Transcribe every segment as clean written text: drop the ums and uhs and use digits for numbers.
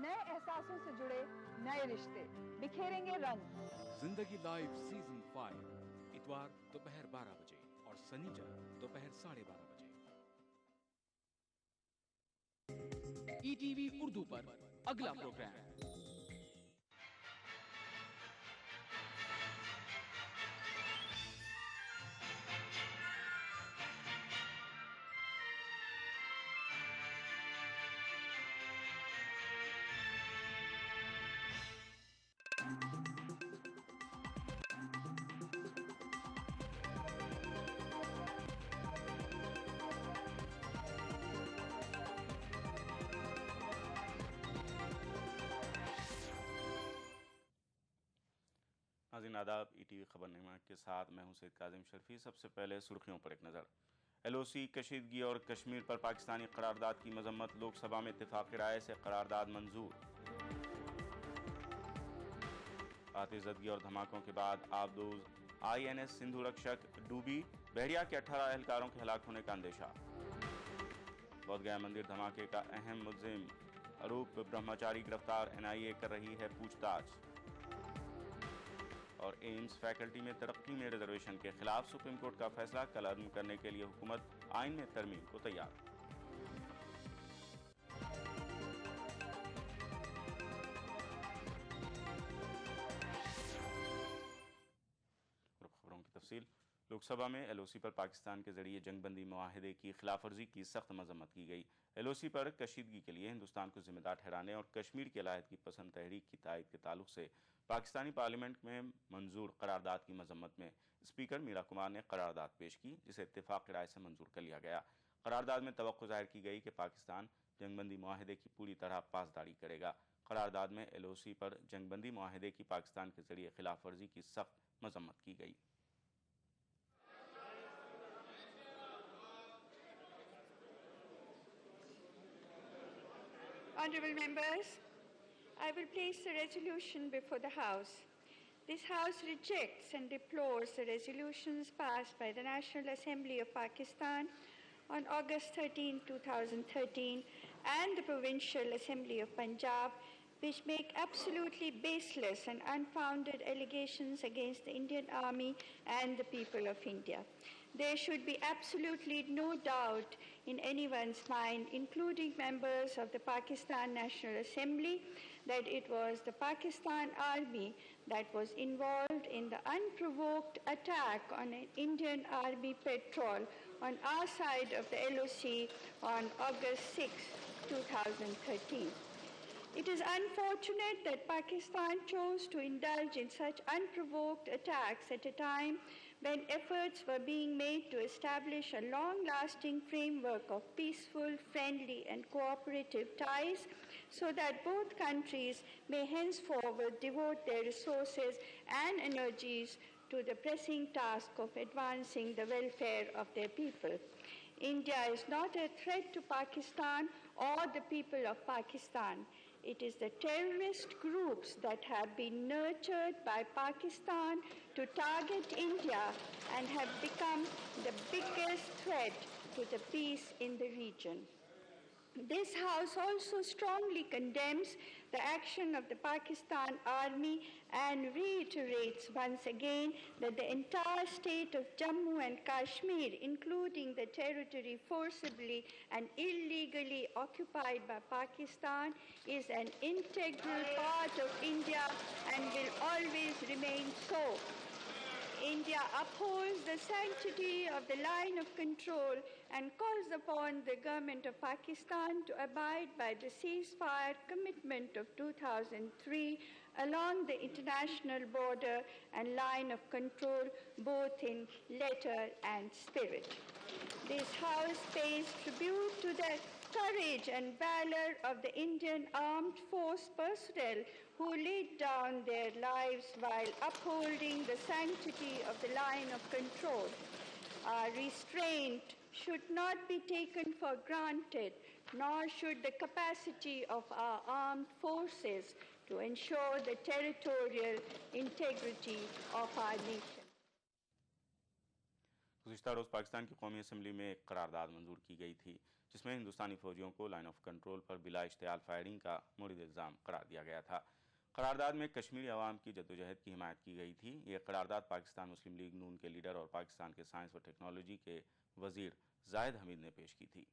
नए एहसासों से जुड़े नए रिश्ते बिखेरेंगे रंग। जिंदगी लाइव सीजन 5 इतवार दोपहर 12 बजे और शनिवार दोपहर 12:30 बजे ईटीवी उर्दू पर अगला प्रोग्राम। नाज़रीन आदाब, ईटीवी खबरनामा के साथ मैं हूं सैयद काजिम शर्फी। सबसे पहले सुर्खियों पर एक नज़र। एलओसी, कशीदगी और कश्मीर पर पाकिस्तानी करारदाद की मजम्मत। लोकसभा में इत्तेफाक राय से करारदाद मंजूर। आतिशबाजी और धमाकों के बाद आबदोज INS सिंधु रक्षक डूबी। बहरिया के 18 एहलकारों के हलाक होने का अंदेशा। बोधगया मंदिर धमाके का अहम मुल्जिम अरूप ब्रह्मचारी गिरफ्तार, NIA कर रही है पूछताछ। और एम्स फैकल्टी में तरक्की में रिजर्वेशन के खिलाफ सुप्रीम कोर्ट का फैसला। कल अदम करने के लिए हुकूमत आइन में तरमीम को तैयार। खबरों की तफसील। लोकसभा में LOC पर पाकिस्तान के जरिए जंगबंदी मुआहदे की खिलाफ वर्जी की सख्त मजम्मत की गई। LOC पर कशीदगी के लिए हिंदुस्तान को जिम्मेदार ठहराने और कश्मीर की अलाहिदगी पसंद तहरीक की तायद के ताल्लुक से पाकिस्तानी पार्लियामेंट में मंजूर करारदाद की मजम्मत में स्पीकर मीरा कुमार ने करारदाद पेश की, जिसे इत्तेफाक राय से मंजूर कर लिया गया। करारदाद में तवक्को जाहिर की गई कि पाकिस्तान जंगबंदी मुआहदे की पूरी तरह पासदारी करेगा। करारदाद में LOC पर जंगबंदी मुआहदे की पाकिस्तान के जरिए खिलाफ वर्जी की सख्त मजम्मत की गई। Honourable members, I will place the resolution before the House. This House rejects and deplores the resolutions passed by the National Assembly of Pakistan on August 13, 2013 and the Provincial Assembly of Punjab, which make absolutely baseless and unfounded allegations against the Indian Army and the people of India. There should be absolutely no doubt in anyone's mind, including members of the Pakistan National Assembly, that it was the Pakistan Army that was involved in the unprovoked attack on an Indian Army patrol on our side of the LOC on August 6, 2013. It is unfortunate that Pakistan chose to indulge in such unprovoked attacks at a time when efforts were being made to establish a long-lasting framework of peaceful, friendly and cooperative ties so that both countries may henceforward devote their resources and energies to the pressing task of advancing the welfare of their people. India is not a threat to Pakistan or the people of Pakistan. It is the terrorist groups that have been nurtured by Pakistan to target India and have become the biggest threat to the peace in the region. This House also strongly condemns the action of the Pakistan Army and reiterates once again that the entire state of Jammu and Kashmir, including the territory forcibly and illegally occupied by Pakistan, is an integral part of India and will always remain so. India upholds the sanctity of the line of control and calls upon the government of Pakistan to abide by the ceasefire commitment of 2003 along the international border and line of control, both in letter and spirit. This House pays tribute to the courage and valor of the Indian Armed Force personnel who laid down their lives while upholding the sanctity of the line of control. Our restraint should not be taken for granted, nor should the capacity of our armed forces to ensure the territorial integrity of our nation. गुज़िश्ता रोज़ पाकिस्तान की कौमी assembly में एक करारदाद मंजूर की गई थी जिसमें हिंदुस्तानी फ़ौजियों को लाइन ऑफ कंट्रोल पर बिला इश्तियाल फायरिंग का मुरीद इल्ज़ाम करार दिया गया था। करारदाद में कश्मीरी अवाम की जद्दोजहद की हिमायत की गई थी। यह करारदाद पाकिस्तान मुस्लिम लीग नून के लीडर और पाकिस्तान के साइंस व टेक्नोलॉजी के वज़ीर जाहिद हमीद ने पेश की थी।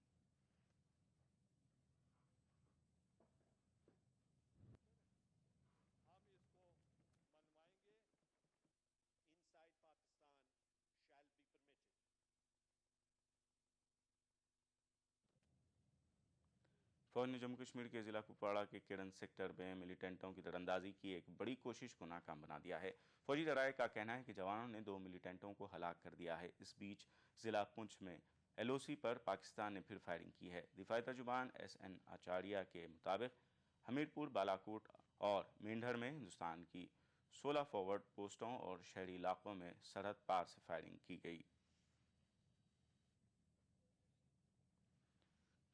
फौज ने जम्मू कश्मीर के ज़िला कुपवाड़ा के केरन सेक्टर में मिलिटेंटों की दरअंदाजी की एक बड़ी कोशिश को नाकाम बना दिया है। फौजी जराये का कहना है कि जवानों ने 2 मिलिटेंटों को हलाक कर दिया है। इस बीच ज़िला पुंछ में LOC पर पाकिस्तान ने फिर फायरिंग की है। दिफाई तर्जुमान SN आचार्य के मुताबिक हमीरपुर, बालाकोट और मेंढर में हिंदुस्तान की 16 फॉरवर्ड पोस्टों और शहरी इलाकों में सरहद पार से फायरिंग की गई।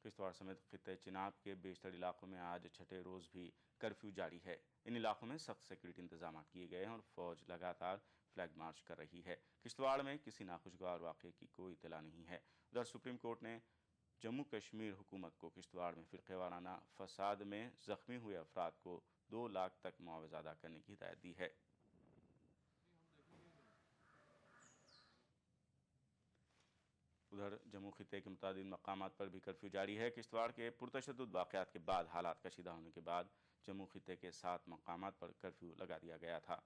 किश्तवाड़ समेत खित्ते चिनाब के बेशतर इलाकों में आज छठे रोज़ भी कर्फ्यू जारी है। इन इलाकों में सख्त सिक्योरिटी इंतजाम किए गए हैं और फौज लगातार फ्लैग मार्च कर रही है। किश्तवाड़ में किसी नाखुशगवार वाक़े की कोई इतला नहीं है। उधर सुप्रीम कोर्ट ने जम्मू कश्मीर हुकूमत को किश्तवाड़ में फ़िरक़े वाराना फसाद में ज़ख्मी हुए अफराद को 2 लाख तक मुआवजा अदा करने की हिदायत दी है। उधर जम्मू खित्ते के मुतादिद मकामात पर भी कर्फ्यू जारी है। किश्तवाड़ के पुरतशद्दुद वाक़यात के बाद हालात कशीदा होने के बाद जम्मू खित्ते के 7 मकामात पर कर्फ्यू लगा दिया गया था।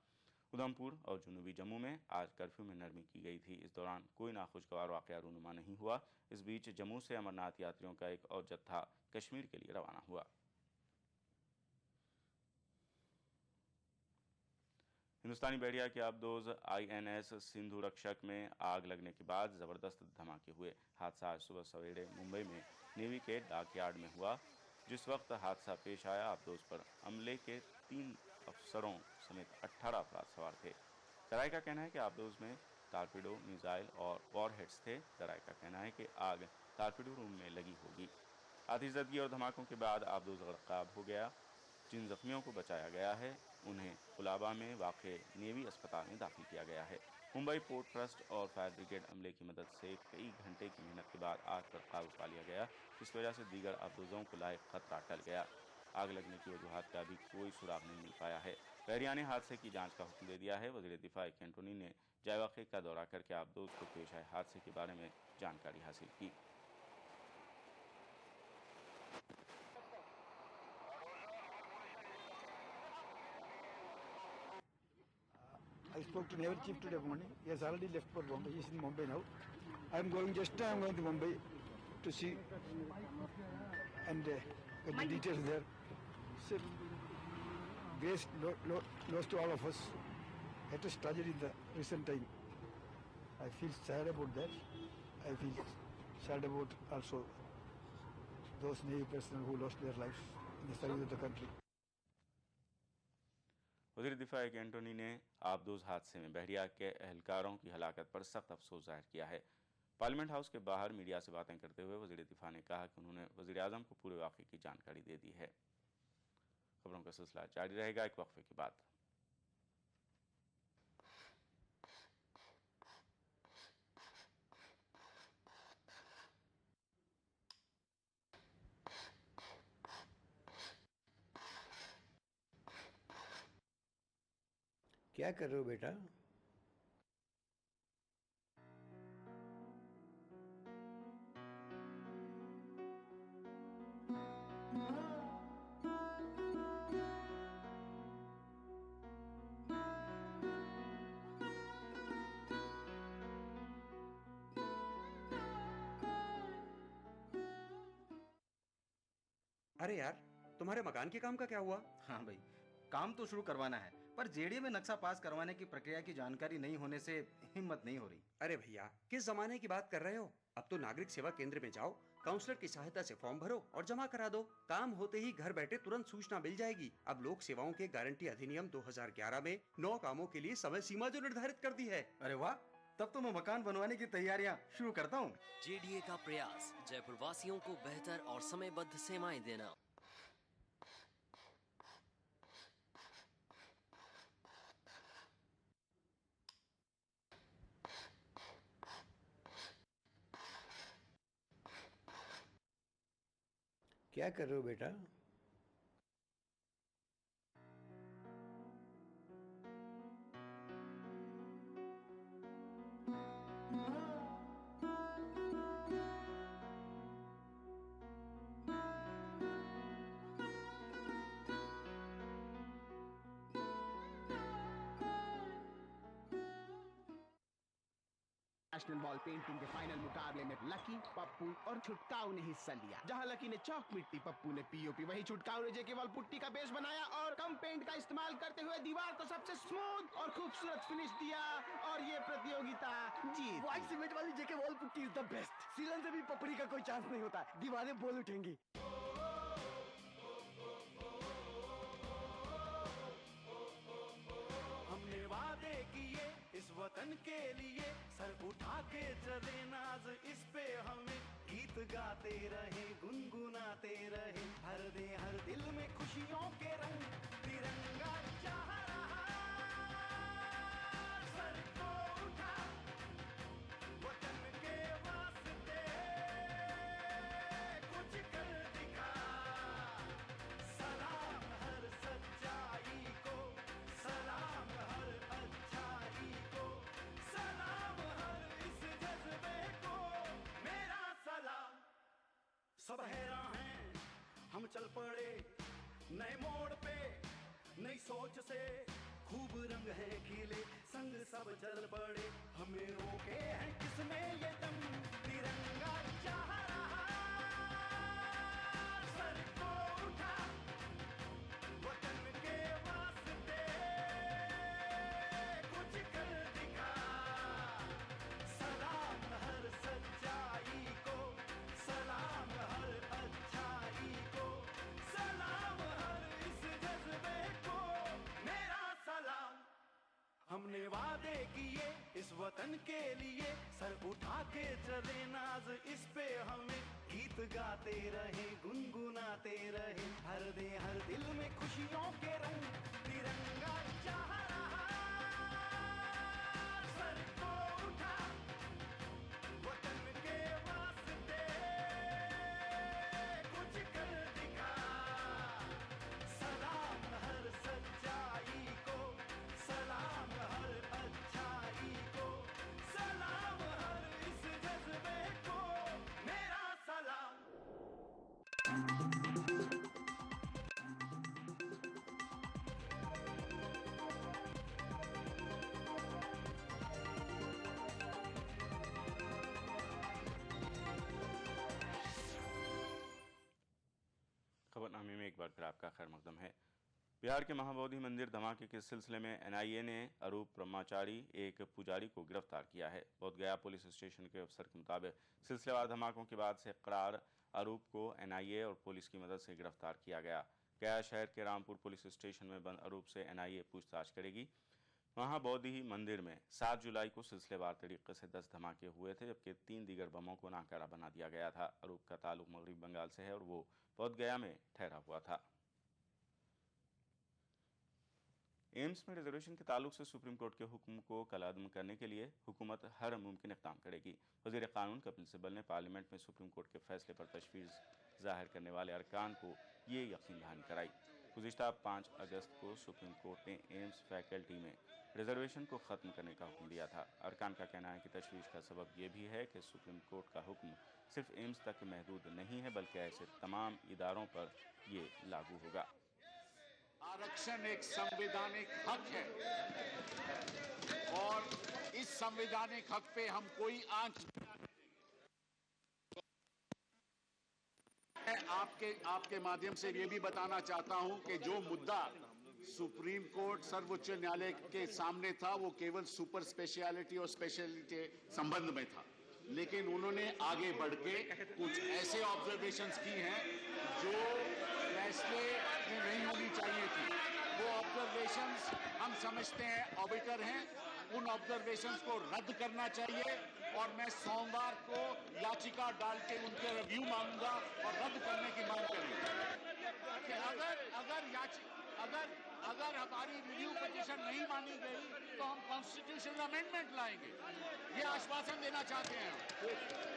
उधमपुर और जनूबी जम्मू में आज कर्फ्यू में नरमी की गई थी। इस दौरान कोई नाखुशगवार वाक़या रूनुमा नहीं हुआ। इस बीच जम्मू से अमरनाथ यात्रियों का एक और जत्था कश्मीर के लिए रवाना हुआ। हिंदुस्तानी बहरिया के आबदोज INS सिंधु रक्षक में आग लगने के बाद ज़बरदस्त धमाके हुए। हादसा आज सुबह सवेरे मुंबई में नेवी के डाक यार्ड में हुआ। जिस वक्त हादसा पेश आया, आबदोज पर अमले के 3 अफसरों समेत 18 अफराद सवार थे। जराये का कहना है कि आबदोज में टारपीडो, मिसाइल और वॉरहेड्स थे। जराये का कहना है कि आग टारपीडो रूम में लगी होगी। आतिशज़दगी और धमाकों के बाद आबदोज गरक़ाब हो गया। जिन जख्मियों को बचाया गया है उन्हें कुलाबा में वाक़े नेवी अस्पताल में दाखिल किया गया है। मुंबई पोर्ट ट्रस्ट और फायर ब्रिगेड अमले की मदद से कई घंटे की मेहनत के बाद आग पर काबू पा लिया गया। इस वजह से दीगर आबदोजों को लायक खतरा टल गया। आग लगने की वजूहात का अभी कोई सुराग नहीं मिल पाया है। बहरिया ने हादसे की जांच का हुक्म दे दिया है। वज़ीर दिफा एंटोनी ने जायवाक़े का दौरा करके आबदोज को पेश आए हादसे के बारे में जानकारी हासिल की। I spoke to Naval Chief today morning. He has already left for Bombay. He is in Mumbai now. I am going to Mumbai to see and get the details there. So, grace lost to all of us. Latest tragedy in the recent time. I feel sad about that. I feel sad about also those Navy personnel who lost their lives in the service of the country. वज़ीर दिफा एंटोनी ने आबदोज हादसे में बहरिया के एहलकारों की हलाकत पर सख्त अफसोस जाहिर किया है। पार्लियामेंट हाउस के बाहर मीडिया से बातें करते हुए वज़ीर दिफा ने कहा कि उन्होंने वज़ीर आज़म को पूरे वाक़े की जानकारी दे दी है। खबरों का सिलसिला जारी रहेगा एक वक्फे के बाद। क्या कर रहे हो बेटा? अरे यार, तुम्हारे मकान के काम का क्या हुआ? हाँ भाई, काम तो शुरू करवाना है, पर जेडीए में नक्शा पास करवाने की प्रक्रिया की जानकारी नहीं होने से हिम्मत नहीं हो रही। अरे भैया, किस जमाने की बात कर रहे हो? अब तो नागरिक सेवा केंद्र में जाओ, काउंसलर की सहायता से फॉर्म भरो और जमा करा दो। काम होते ही घर बैठे तुरंत सूचना मिल जाएगी। अब लोक सेवाओं के गारंटी अधिनियम 2011 में 9 कामों के लिए समय सीमा जो निर्धारित कर दी है। अरे वाह, तब तो मैं मकान बनवाने की तैयारियां शुरू करता हूँ। जेडीए का प्रयास, जयपुर वासियों को बेहतर और समयबद्ध सेवाएं देना। क्या कर रहे हो बेटा? नेशनल वॉल पेंटिंग के फाइनल मुकाबले में लकी, पप्पू और छुटकाऊ ने हिस्सा लिया। जहां लकी ने चौक मिट्टी, पप्पू ने पीओपी, वहीं छुटकाऊ ने जेके वॉल पुट्टी का बेस बनाया और कम पेंट का इस्तेमाल करते हुए दीवार को सबसे स्मूथ और खूबसूरत फिनिश दिया और ये प्रतियोगिता जीत। व्हाइट सीमेंट वाली JK wall putty is the best. सीलन से भी पपड़ी का कोई चांस नहीं होता, दीवारें बोल उठेंगी। हमने वादे किए इस वतन के लिए, सर उठा के चले नाज इस पे हमें, गीत गाते रहे गुनगुनाते रहे, हर दे हर दिल में खुशियों के रंग, तिरंगा चाह रहा सर को उठा, वतन के वास्ते कुछ कर दिखा, सलाम हर सच्चाई को, सलाम हर अच्छाई को, सलाम हर इस जज्बे को, मेरा सलाम। सब हैरान हैं हम चल पड़े नए मोड़ पे, नई सोच से खूब रंग है खिले, संग सब चल पड़े, हमें रोके हैं किसने ये दम, तिरंगा चाह रहा सर को उठा, वतन के वास्ते कुछ कर दिखा, सलाम हर सच्चाई को, सलाम हर अच्छाई को, सलाम हर इस जज्बे को, मेरा सलाम। हमने वादे किए इस वतन के लिए, सर उठा के चले नाज इस पे हमें, गीत गाते रहे गुनगुनाते रहे, हर दे हर दिल में खुशियों के रंग, तिरंगा चाह रहा सर को उठा, वतन के वास्ते कुछ कर दिखा, सलाम हर सच्चाई को, सलाम हर अच्छाई को, सलाम हर इस जज्बे को, मेरा सलाम। खबरनामे में एक बार फिर आपका खैर मकदम है। बिहार के महाबोधि मंदिर धमाके के सिलसिले में एनआईए ने अरूप ब्रह्मचारी एक पुजारी को गिरफ्तार किया है। बोधगया पुलिस स्टेशन के अफसर के मुताबिक सिलसिलेवार धमाकों के बाद से फरार अरूप को एनआईए और पुलिस की मदद से गिरफ्तार किया गया। गया शहर के रामपुर पुलिस स्टेशन में बंद अरूप से एनआईए पूछताछ करेगी। महाबोधि मंदिर में 7 जुलाई को सिलसिलेवार तरीके से 10 धमाके हुए थे, जबकि 3 दीगर बमों को नाकारा बना दिया गया था। अरूप का ताल्लुक मगरबी बंगाल से है और वो बोधगया में ठहरा हुआ था। एम्स में रिजर्वेशन के ताल्लुक से सुप्रीम कोर्ट के हुक्म को कलअदम करने के लिए हुकूमत हर मुमकिन इक़दाम करेगी। वज़ीर क़ानून कपिल सिब्बल ने पार्लियामेंट में सुप्रीम कोर्ट के फैसले पर तशवीश ज़ाहिर करने वाले अरकान को ये यकीन दहानी कराई। गुज़िश्ता 5 अगस्त को सुप्रीम कोर्ट ने एम्स फैकल्टी में रिजर्वेशन को ख़त्म करने का हुक्म दिया था। अरकान का कहना है कि तशवीश का सबब यह भी है कि सुप्रीम कोर्ट का हुक्म सिर्फ एम्स तक महदूद नहीं है, बल्कि ऐसे तमाम इदारों पर ये लागू होगा। आरक्षण एक संवैधानिक हक है और इस संवैधानिक हक पे हम कोई आंच आपके माध्यम से ये भी बताना चाहता हूं कि जो मुद्दा सुप्रीम कोर्ट सर्वोच्च न्यायालय के सामने था वो केवल सुपर स्पेशलिटी और स्पेशलिटी संबंध में था, लेकिन उन्होंने आगे बढ़ के कुछ ऐसे ऑब्जर्वेशंस की हैं जो फैसले में नहीं होनी चाहिए थी। वो ऑब्जर्वेशंस हम समझते हैं ऑबिटर हैं, उन ऑब्जर्वेशंस को रद्द करना चाहिए और मैं सोमवार को याचिका डाल के उनके रिव्यू मांगूंगा और रद्द करने की मांग करूंगा कि अगर हमारी रिव्यू पिटीशन नहीं मानी गई तो हम कॉन्स्टिट्यूशनल अमेंडमेंट लाएंगे। ये आश्वासन देना चाहते हैं।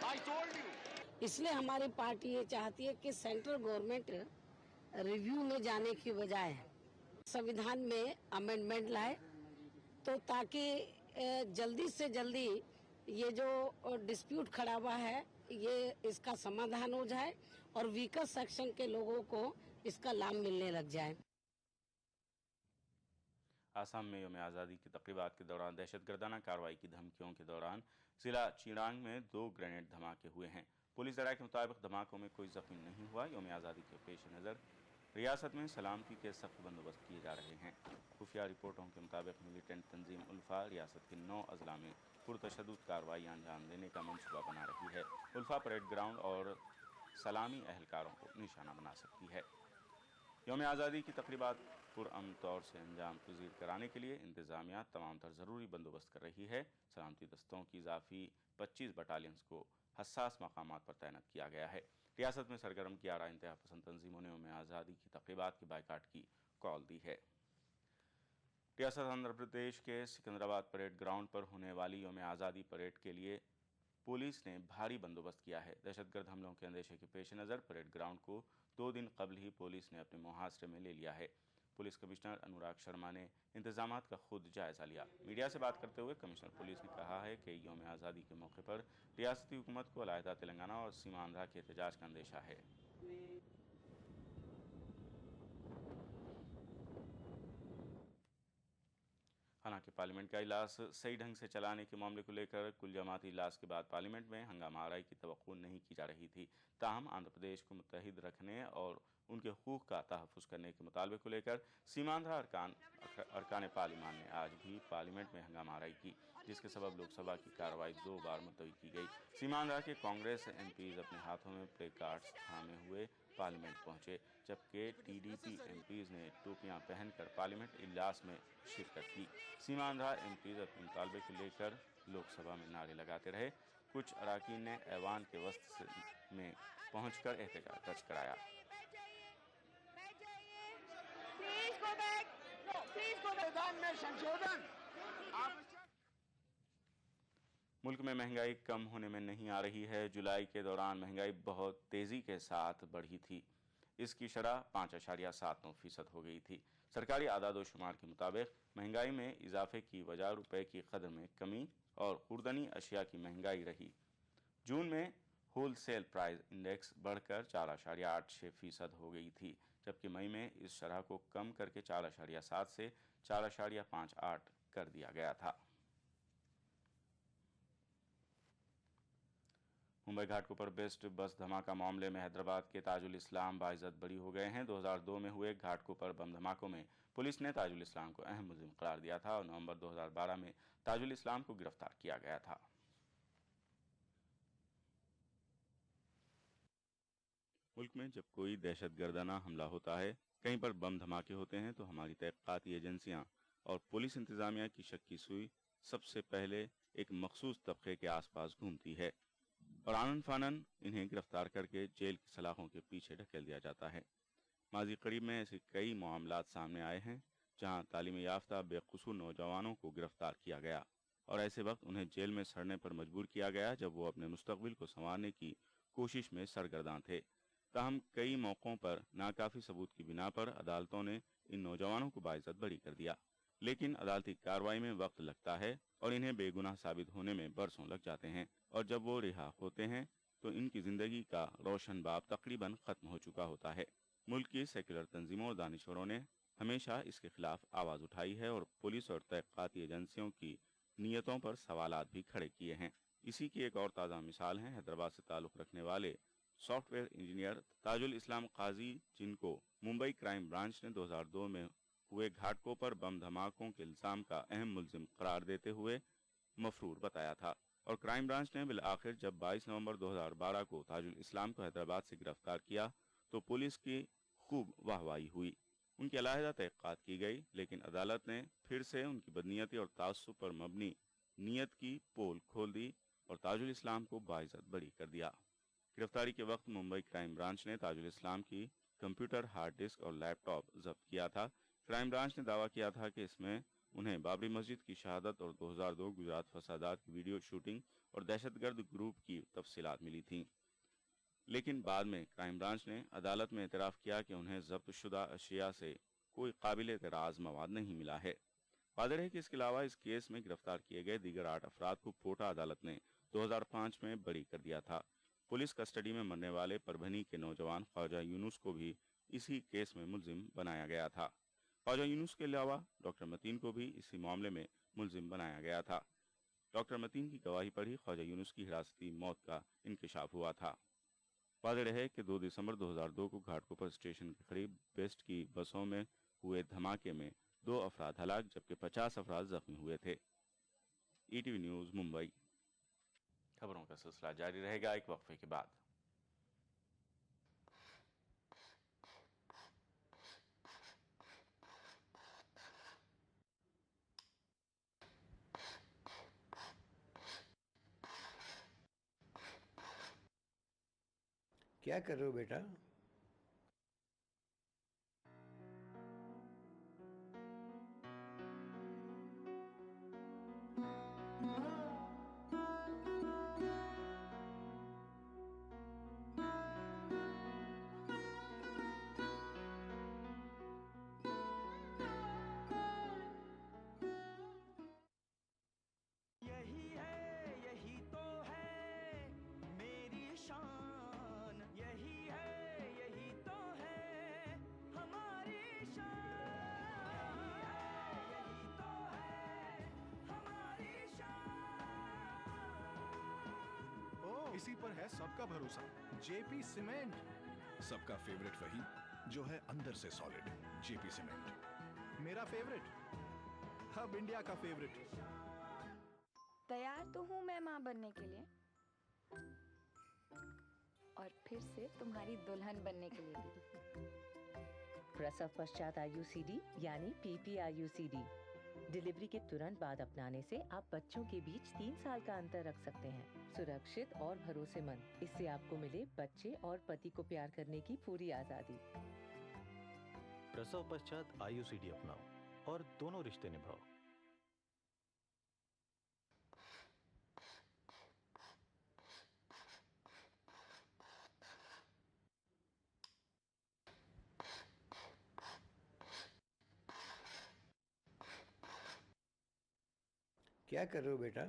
आई टोल्ड यू इसलिए हमारी पार्टी ये चाहती है कि सेंट्रल गवर्नमेंट रिव्यू में जाने की बजाय संविधान में अमेंडमेंट लाए, तो ताकि जल्दी से जल्दी ये जो डिस्प्यूट खड़ा हुआ है ये इसका समाधान हो जाए और वीकर सेक्शन के लोगों को इसका लाभ मिलने लग जाए। आसाम में यौम आज़ादी की तक़रीबात के दौरान दहशतगर्दाना कार्रवाई की धमकियों के दौरान जिला चिरांग में 2 ग्रेनेड धमाके हुए हैं। पुलिस ज़राए के मुताबिक धमाकों में कोई जख्मी नहीं हुआ। यौम आज़ादी के पेश नज़र रियासत में सलामती के सख्त बंदोबस्त किए जा रहे हैं। खुफिया रिपोर्टों के मुताबिक मिलिटेंट तंजीम उल्फा रियासत के 9 अजला में पुरतशद्दुद कार्रवाई अंजाम देने का मंसूबा बना रही है। उल्फा परेड ग्राउंड और सलामी अहलकारों को निशाना बना सकती है। यौम आज़ादी की तक़रीबात पुरअमन तौर से अंजाम पजीर कराने के लिए इंतज़ामिया तमाम तर ज़रूरी बंदोबस्त कर रही है। सलामती दस्तों की इजाफी 25 बटालियंस को हसास मकामात पर तैनात किया गया है। रियासत में सरगर्म 11 इंतहा पसंद तंजीमों ने यौम आज़ादी की तक़रीबात के बायकाट की कॉल दी है। रियासत आंध्र प्रदेश के सिकंदराबाद परेड ग्राउंड पर होने वाली यौम आज़ादी परेड के लिए पुलिस ने भारी बंदोबस्त किया है। दहशतगर्द हमलों के अंदेशे के पेश नज़र परेड ग्राउंड को 2 दिन कबल ही पुलिस ने अपने मुहासरे में ले लिया है। पुलिस कमिश्नर अनुराग शर्मा ने इंतजामात का खुद जायजा लिया। मीडिया से बात करते हुए कमिश्नर पुलिस ने कहा है कि यौम आज़ादी के मौके पर रियासती हुकूमत को अलहदा तेलंगाना और सीमांध्रा के एहतजाज का अंदेशा है। हालांकि पार्लियामेंट का इजलास सही ढंग से चलाने के मामले को लेकर कुल जमाती इजलास के बाद पार्लियामेंट में हंगामा आराई की तवक्को नहीं की जा रही थी। ताहम आंध्र प्रदेश को मुत्तहिद रखने और उनके हुकूक का तहफ़्फ़ुज़ करने के मुतालबे को लेकर सीमांध्रा अरकान पार्लिमान ने आज भी पार्लियामेंट में हंगामा आराई की, जिसके सबब लोकसभा की कार्रवाई 2 बार मुलतवी की गई। सीमांध्रा के कांग्रेस एमपीज़ अपने हाथों में प्ले कार्ड्स थामे हुए पार्लियामेंट पहुंचे, जबकि टीडीपी एमपीज़ ने टोपियां पहनकर पार्लियामेंट इजलास में शिरकत की। सीमांध्रा एमपीज़ अपने मुतालबे को लेकर लोकसभा में नारे लगाते रहे। कुछ अरकान ने ऐवान के वस्त में पहुंचकर एहतजाज दर्ज कराया। मुल्क में महंगाई कम होने में नहीं आ रही है। जुलाई के दौरान महंगाई बहुत तेज़ी के साथ बढ़ी थी। इसकी शरह 5.79% हो गई थी। सरकारी आदाद व शुमार के मुताबिक महंगाई में इजाफे की वजह रुपए की कदर में कमी और खुर्दनी अशिया की महंगाई रही। जून में होल सेल प्राइस इंडेक्स बढ़कर 4.86% हो गई थी, जबकि मई में इस शरह को कम करके 4.7 से 4.58 कर दिया गया था। मुंबई घाटकोपर बेस्ट बस धमाका मामले में हैदराबाद के ताजुल इस्लाम बाइज्जत बरी हो गए हैं। 2002 में हुए घाटकोपर बम धमाकों में पुलिस ने ताजुल इस्लाम को अहम मुलजिम करार दिया था और नवंबर 2012 में ताजुल इस्लाम को गिरफ्तार किया गया था। मुल्क में जब कोई दहशतगर्दाना हमला होता है, कहीं पर बम धमाके होते हैं, तो हमारी तहक़ीक़ाती एजेंसियां और पुलिस इंतज़ामिया की शक्की सुई सबसे पहले एक मखसूस तबके के आसपास घूमती है और आनन फानन इन्हें गिरफ्तार करके जेल की सलाखों के पीछे ढकेल दिया जाता है। माजी करीब में ऐसे कई मामलात सामने आए हैं जहां तालीम याफ्ता बेकसूर नौजवानों को गिरफ्तार किया गया और ऐसे वक्त उन्हें जेल में सड़ने पर मजबूर किया गया जब वो अपने मुस्तकबिल को संवारने की कोशिश में सरगर्दान थे। ताहम कई मौक़ों पर नाकाफ़ी सबूत की बिना पर अदालतों ने इन नौजवानों को बाइज्जत बरी कर दिया, लेकिन अदालती कार्रवाई में वक्त लगता है और इन्हें बेगुनाह साबित होने में बरसों लग जाते हैं और जब वो रिहा होते हैं तो इनकी ज़िंदगी का रोशन बाब तकरीबन ख़त्म हो चुका होता है। मुल्क की सेक्युलर तंजीमों और दानिशवरों ने हमेशा इसके खिलाफ आवाज़ उठाई है और पुलिस और तहक़ीक़ाती एजेंसियों की नीयतों पर सवालात भी खड़े किए हैं। इसी की एक और ताज़ा मिसाल है हैदराबाद से ताल्लुक़ रखने वाले सॉफ्टवेयर इंजीनियर ताजुल इस्लाम काजी, जिनको मुंबई क्राइम ब्रांच ने 2002 में हुए घाटकोपर बम धमाकों के इल्ज़ाम का अहम मुलजिम करार देते हुए मफरूर बताया था और क्राइम ब्रांच ने बिल आखिर जब 22 नवंबर 2012 को ताजुल इस्लाम को हैदराबाद से गिरफ्तार किया तो पुलिस की खूब वाहवाही हुई। उनकी अलहदा तहक़ीक़ात की गई, लेकिन अदालत ने फिर से उनकी बदनीयती और तासुब पर मबनी नीयत की पोल खोल दी और ताजुल इस्लाम को बाइज्जत बरी कर दिया। गिरफ्तारी के वक्त मुंबई क्राइम ब्रांच ने ताजुल इस्लाम की कंप्यूटर, हार्ड डिस्क और लैपटॉप जब्त किया था। क्राइम ब्रांच ने दावा किया था कि इसमें उन्हें बाबरी मस्जिद की शहादत और 2002 गुजरात फसादात की वीडियो शूटिंग और दहशतगर्द ग्रुप की तफसीलात मिली थीं। लेकिन बाद में क्राइम ब्रांच ने अदालत में एतराफ़ किया कि उन्हें जब्त शुदा अशिया से कोई काबिल एतराज़ मवाद नहीं मिला है। वाज़ेह है कि इसके अलावा इस केस में गिरफ्तार किए गए दीगर 8 अफराद को कोटा अदालत ने 2005 में बरी कर दिया था। पुलिस कस्टडी में मरने वाले परभनी के नौजवान ख्वाजा यूनुस को भी इसी केस में मुलजिम बनाया गया था। ख्वाजा यूनुस के अलावा डॉक्टर मतीन को भी इसी मामले में मुलजिम बनाया गया था। डॉक्टर मतीन की गवाही पर ही ख्वाजा यूनुस की हिरासती मौत का इंकशाफ हुआ था। वाज़ेह है कि 2 दिसंबर 2002 को घाटकोपर स्टेशन के करीब बेस्ट की बसों में हुए धमाके में 2 अफराद हलाक जबकि 50 अफराद जख्मी हुए थे। ETV news Mumbai. खबरों का सिलसिला जारी रहेगा एक वक्फे के बाद। क्या कर रहे हो बेटा? यही है, यही तो है मेरी शान, यही है, यही तो है हमारी शान, यही तो है हमारी शान। ओ, इसी पर है सबका भरोसा, जेपी सीमेंट। सबका फेवरेट वही जो है अंदर से सॉलिड। जेपी सीमेंट मेरा फेवरेट, अब इंडिया का फेवरेट। तैयार तो हूँ मैं माँ बनने के लिए, और फिर से तुम्हारी दुल्हन बनने के लिए भी। प्रसव पश्चात IUCD यानी PPIUCD डिलीवरी के तुरंत बाद अपनाने से आप बच्चों के बीच 3 साल का अंतर रख सकते हैं। सुरक्षित और भरोसेमंद। इससे आपको मिले बच्चे और पति को प्यार करने की पूरी आजादी। प्रसव पश्चात IUCD अपनाओ और दोनों रिश्ते निभाओ। क्या कर रहे हो बेटा?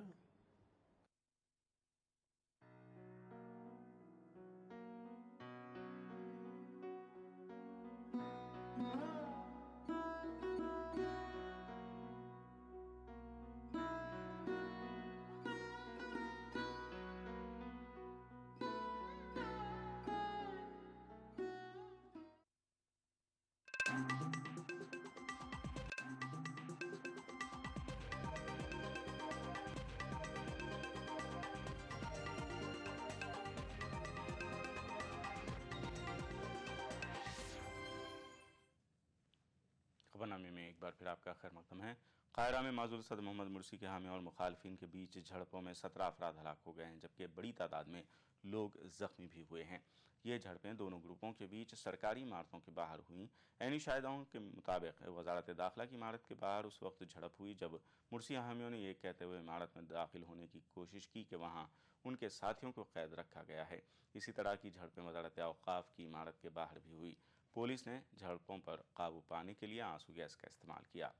खबरनामे में एक बार फिर आपका खैर मकदम है। कायरा में माजूल सदर मोहम्मद मुर्सी के हामी और मुखालफिन के बीच झड़पों में 17 अफराद हलाक हो गए हैं जबकि बड़ी तादाद में लोग जख्मी भी हुए हैं। ये झड़पें दोनों ग्रुपों के बीच सरकारी इमारतों के बाहर हुई। ऐनी शाहिदों के मुताबिक वजारत दाखिला की इमारत के बाहर उस वक्त झड़प हुई जब मुर्सी हामियों ने यह कहते हुए इमारत में दाखिल होने की कोशिश की कि वहाँ उनके साथियों को कैद रखा गया है। इसी तरह की झड़पें वजारत औकाफ की इमारत के बाहर भी हुई। पुलिस ने झड़पों पर काबू पाने के लिए आंसू गैस का इस्तेमाल किया।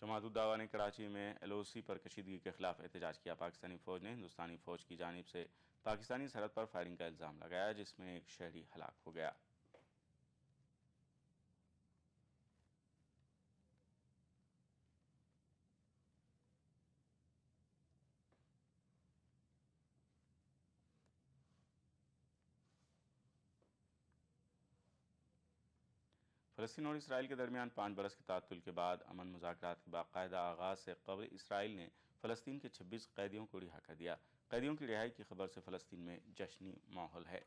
जमात-उद-दावा ने कराची में LOC पर कशीदगी के खिलाफ एहतजाज किया। पाकिस्तानी फौज ने हिंदुस्तानी फौज की जानिब से पाकिस्तानी सरहद पर फायरिंग का इल्ज़ाम लगाया जिसमें एक शहरी हलाक हो गया। फ़लस्तीन और इसराइल के दरमियान 5 बरस के तातुल के बाद अमन मुज़ाकरात के बाकायदा आगाज़ से कबल इसराइल ने फ़लस्तीन के 26 कैदियों को रिहा कर दिया। कैदियों की रिहाई की खबर से फ़लस्तीन में जश्नी माहौल है।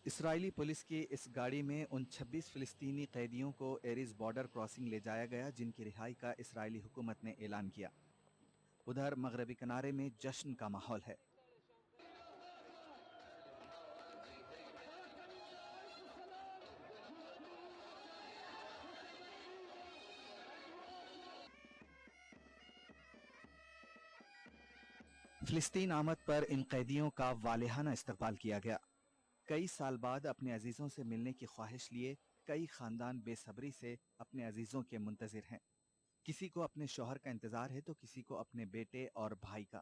इसराइली पुलिस की इस गाड़ी में उन 26 फिलिस्तीनी कैदियों को एरिज बॉर्डर क्रॉसिंग ले जाया गया जिनकी रिहाई का इसराइली हुकूमत ने ऐलान किया। उधर मगरबी किनारे में जश्न का माहौल है। फिलिस्तीन आमद पर इन कैदियों का वालेहाना इस्तकबाल किया गया। कई साल बाद अपने अजीजों से मिलने की ख्वाहिश लिए कई खानदान बेसब्री से अपने अजीजों के मुंतजिर हैं। किसी को अपने शौहर का इंतजार है तो किसी को अपने बेटे और भाई का।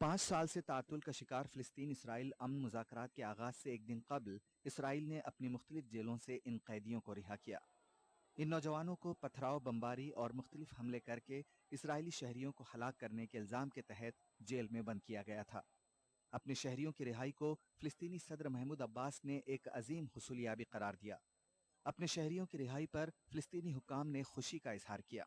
5 साल से तातुल का शिकार फिलिस्तीन इसराइल अमन मुज़ाकरात के आगाज से एक दिन कबल इसराइल ने अपनी मुख्तलिफ जेलों से इन कैदियों को रिहा किया। इन नौजवानों को पथराव, बमबारी और मुख्तलिफ हमले करके इसराइली शहरियों को हलाक करने के इल्जाम के तहत जेल में बंद किया गया था। अपने शहरियों की रिहाई को फिलिस्तीनी सदर महमूद अब्बास ने एक अजीम हुसूलियाबी करार दिया। अपने शहरियों की रिहाई पर फिलिस्तीनी हुक्काम ने खुशी का इजहार किया।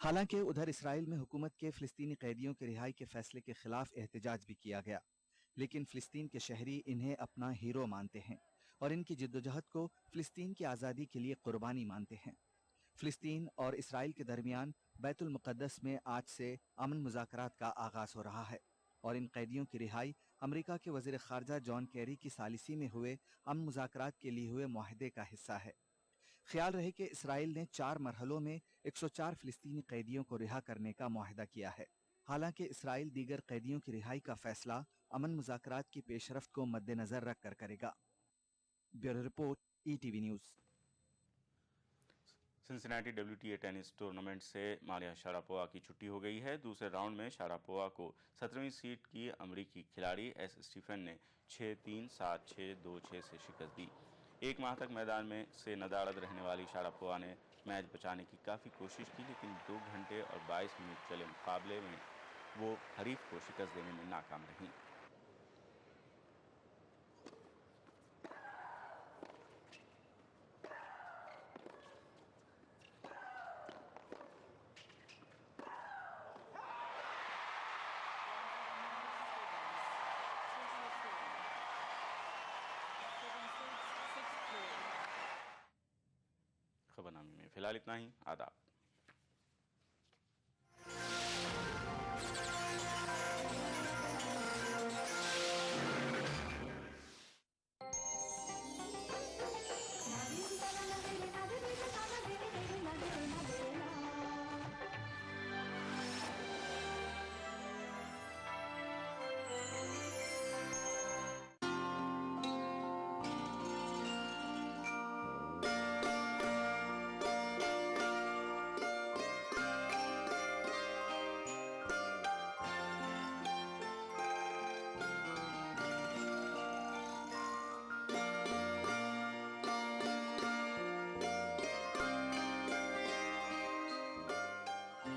हालांकि उधर इसराइल में हुकूमत के फिलिस्तीनी कैदियों की रिहाई के फैसले के खिलाफ एहतजाज भी किया गया, लेकिन फिलिस्तीन के शहरी इन्हें अपना हीरो मानते हैं और इनकी जिद्दोजहद को फिलिस्तीन की आज़ादी के लिए कुर्बानी मानते हैं। फिलिस्तीन और इसराइल के दरमियान बैतुल मुक़द्दस में आज से अमन मुज़ाकरात का आगाज़ हो रहा है और इन कैदियों की रिहाई अमेरिका के वज़ीर ख़ारजा जॉन केरी की सालिसी में हुए अमन मुज़ाकरात के लिए हुए मुआहदे का हिस्सा है। ख्याल रहे कि इसराइल ने 4 मरहलों में 104 फिलिस्तीनी कैदियों को रिहा करने का मुआहदा किया है। हालांकि इसराइल दीगर कैदियों की रिहाई का फैसला अमन मुज़ाकरात की पेशरफ्त को मद्देनजर रख कर करेगा। Bureau report, ETV news. Cincinnati WTA tennis tournament से मारिया शारापोवा की छुट्टी हो गई है। दूसरे राउंड में शारापोवा को 17वीं सीड की अमरीकी खिलाड़ी एस स्टीफन ने 6-3, 7-6, 2-6 से शिकस्त दी। एक माह तक मैदान में से नदारद रहने वाली शारापोवा ने मैच बचाने की काफ़ी कोशिश की, लेकिन 2 घंटे और 22 मिनट चले मुकाबले में वो हरीफ को शिकस्त देने में नाकाम रहीं। खबरनामे में फिलहाल इतना ही। आदाब।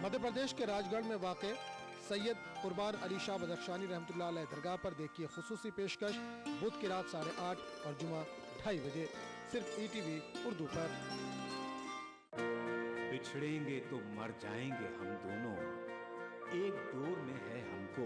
मध्य प्रदेश के राजगढ़ में वाक़ सैयद कुर्बान अली शाह बदख्शानी रहमतुल्लाह अलैह दरगाह पर देखिए खुसूसी पेशकश बुध की रात 8:30 और जुमा 2:30 बजे। सिर्फ ETV उर्दू पर। बिछड़ेंगे तो मर जाएंगे हम दोनों, एक डोर में है हमको